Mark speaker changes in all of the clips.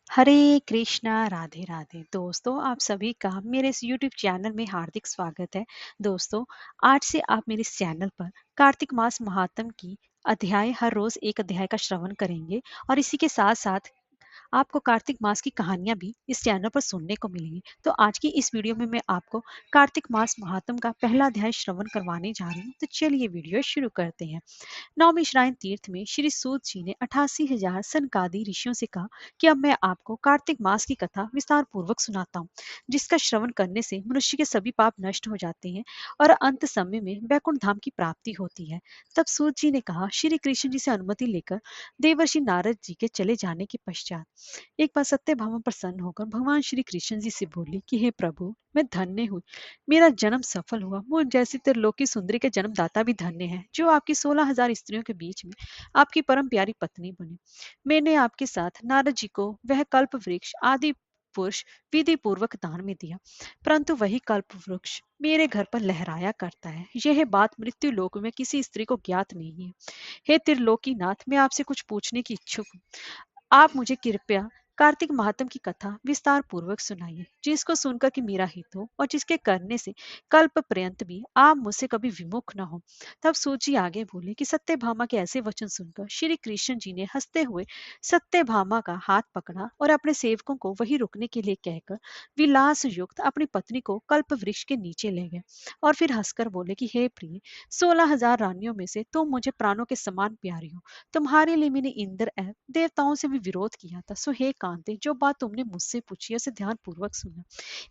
Speaker 1: हरे कृष्णा राधे राधे। दोस्तों, आप सभी का मेरे इस यूट्यूब चैनल में हार्दिक स्वागत है। दोस्तों, आज से आप मेरे इस चैनल पर कार्तिक मास महात्म की अध्याय हर रोज एक अध्याय का श्रवण करेंगे और इसी के साथ साथ आपको कार्तिक मास की कहानियां भी इस चैनल पर सुनने को मिलेंगी। तो आज की इस वीडियो में मैं आपको कार्तिक मास महात्म का पहला अध्याय श्रवण करवाने जा रही हूँ। तो चलिए वीडियो शुरू करते हैं। नवमी श्राइन तीर्थ में श्री सूत जी ने 88,000 सनकादि ऋषियों से कहा कि अब मैं आपको कार्तिक मास की कथा विस्तार पूर्वक सुनाता हूँ, जिसका श्रवण करने से मनुष्य के सभी पाप नष्ट हो जाते हैं और अंत समय में वैकुंठ धाम की प्राप्ति होती है। तब सूत जी ने कहा, श्री कृष्ण जी से अनुमति लेकर देवर्षि नारद जी के चले जाने के पश्चात एक बार सत्यभामा प्रसन्न होकर भगवान श्री कृष्ण जी से बोली कि हे प्रभु, मैं धन्य हुई, मेरा जन्म सफल हुआ। मुझ जैसी त्रिलोकी सुंदरी के जन्मदाता भी धन्य है, जो आपकी 16,000 स्त्रियों के बीच में आपकी परम प्यारी पत्नी बनी। मैंने आपके साथ नारद जी को वह कल्प वृक्ष आदि पुरुष विधि पूर्वक दान में दिया, परंतु वही कल्प वृक्ष मेरे घर पर लहराया करता है। यह बात मृत्यु लोक में किसी स्त्री को ज्ञात नहीं है। हे त्रिलोकीनाथ, मैं आपसे कुछ पूछने की इच्छुक हूँ। आप मुझे कृपया कार्तिक महात्म की कथा विस्तार पूर्वक सुनाइए, जिसको सुनकर कि मेरा हित हो और जिसके करने से कल्प पर्यंत भी आप मुझसे कभी विमुख न हो। तब सूची आगे बोले कि सत्यभामा के ऐसे वचन सुनकर श्री कृष्ण जी ने हंसते हुए सत्यभामा का हाथ पकड़ा और अपने सेवकों को वही रुकने के लिए कहकर विलास युक्त अपनी पत्नी को कल्प वृक्ष के नीचे ले गए और फिर हंसकर बोले कि हे प्रिय, 16,000 रानियों में से तुम मुझे प्राणों के समान प्यारी हो। तुम्हारे लिए मैंने इंद्र एवं देवताओं से भी विरोध किया था। सो हे कांते, जो बात तुमने मुझसे पूछी उसे ध्यान पूर्वक सुना।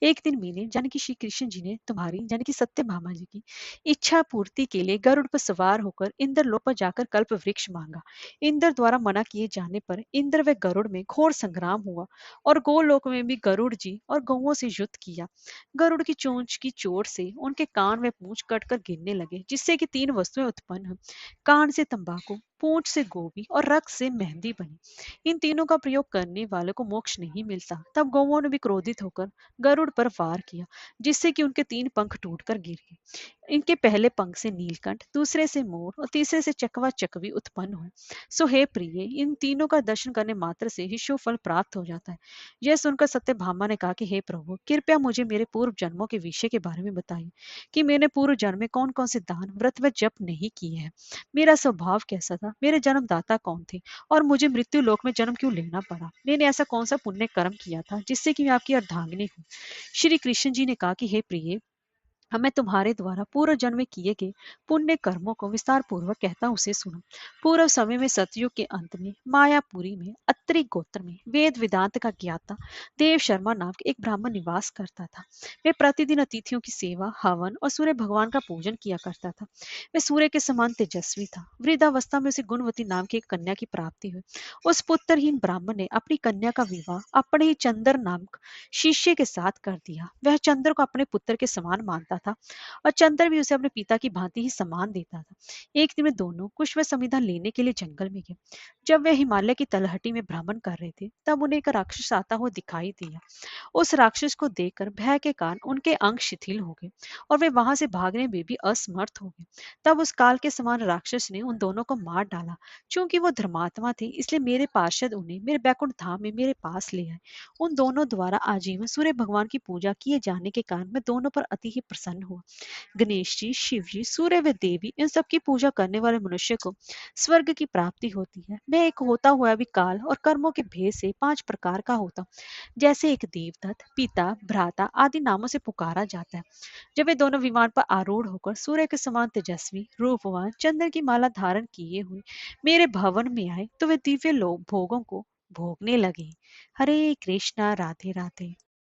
Speaker 1: एक दिन मैंने यानी कि श्री कृष्ण जी ने तुम्हारी यानी कि सत्यभामा जी की इच्छा पूर्ति के लिए गरुड़ पर सवार होकर इंद्र लोक पर जाकर कल्प वृक्ष मांगा। इंद्र द्वारा मना किए जाने पर इंद्र व गरुड़ में घोर संग्राम हुआ और गोलोक में भी गरुड़ जी और गौओं से युद्ध किया। गरुड़ की चोंच की चोट से उनके कान व पूंछ कटकर गिरने लगे, जिससे कि तीन वस्तुएं उत्पन्न हुई। कान से तंबाकू, पूंछ से गोभी और रक्त से मेहंदी बनी। इन तीनों का प्रयोग करने वाले को मोक्ष नहीं मिलता। तब गौओं ने भी क्रोधित होकर गरुड़ पर वार किया, जिससे कि उनके तीन पंख टूटकर गिर गए। इनके पहले पंख से नीलकंठ, दूसरे से मोर और तीसरे से चकवा चकवी उत्पन्न हुए। सो हे प्रिय, इन तीनों का दर्शन करने मात्र से ही शुभ फल प्राप्त हो जाता है। यह सुनकर सत्यभामा ने कहा कि हे प्रभु, कृपया मुझे मेरे पूर्व जन्मों के विषय के बारे में बताइए कि मैंने पूर्व जन्म में कौन कौन से दान, व्रत व जप नहीं किए हैं। मेरा स्वभाव कैसा था, मेरे जन्मदाता कौन थे और मुझे मृत्यु लोक में जन्म क्यों लेना पड़ा। मैंने ऐसा कौन सा पुण्य कर्म किया था जिससे कि मैं आपकी अर्धांगिनी हूँ। श्री कृष्ण जी ने कहा कि हे प्रिय, हमें तुम्हारे द्वारा पूर्व जन्म में किए गए पुण्य कर्मों को विस्तार पूर्वक कहता उसे सुनो। पूर्व समय में सतयुग के अंत में मायापुरी में अत्रि गोत्र में वेद वेदांत का ज्ञाता देव शर्मा नाम के एक ब्राह्मण निवास करता था। वह प्रतिदिन अतिथियों की सेवा, हवन और सूर्य भगवान का पूजन किया करता था। वह सूर्य के समान तेजस्वी था। वृद्धावस्था में उसे गुणवती नाम की एक कन्या की प्राप्ति हुई। उस पुत्रहीन ब्राह्मण ने अपनी कन्या का विवाह अपने ही चंद्र नामक शिष्य के साथ कर दिया। वह चंद्र को अपने पुत्र के समान मानता था और चंद्र भी उसे अपने पिता की भांति ही सम्मान देता था। एक दिन वे दोनों कुश व संविधान लेने के लिए जंगल में गए। जब वे हिमालय की तलहटी में भ्रमण कर रहे थे, तब उन्हें एक राक्षस आता हुआ दिखाई दिया। उस राक्षस को देखकर भय के कारण उनके अंग शिथिल हो गए और वे वहां से भागने में भी असमर्थ हो गए। तब उस काल के समान राक्षस ने उन दोनों को मार डाला। चूंकि वो धर्मात्मा थे, इसलिए मेरे पार्षद उन्हें मेरे बैकुंठ धाम में मेरे पास ले आए। उन दोनों द्वारा आजीवन सूर्य भगवान की पूजा किए जाने के कारण मैं दोनों पर अति ही प्रसन्न हुआ। गणेश जी, शिव जी, सूर्य व देवी, इन सब की पूजा करने वाले मनुष्य को स्वर्ग की प्राप्ति होती है। मैं एक होता हुआ भी काल और कर्मों के भेद से 5 प्रकार का होता हूँ। जैसे एक देवदत्त, पिता, भ्राता आदि नामों से पुकारा जाता है। जब वे दोनों विमान पर आरूढ़ होकर सूर्य के समान तेजस्वी, रूपवान, चंद्र की माला धारण किए हुए मेरे भवन में आए, तो वे दिव्य लोक भोगों को भोगने लगे। हरे कृष्णा, राधे राधे।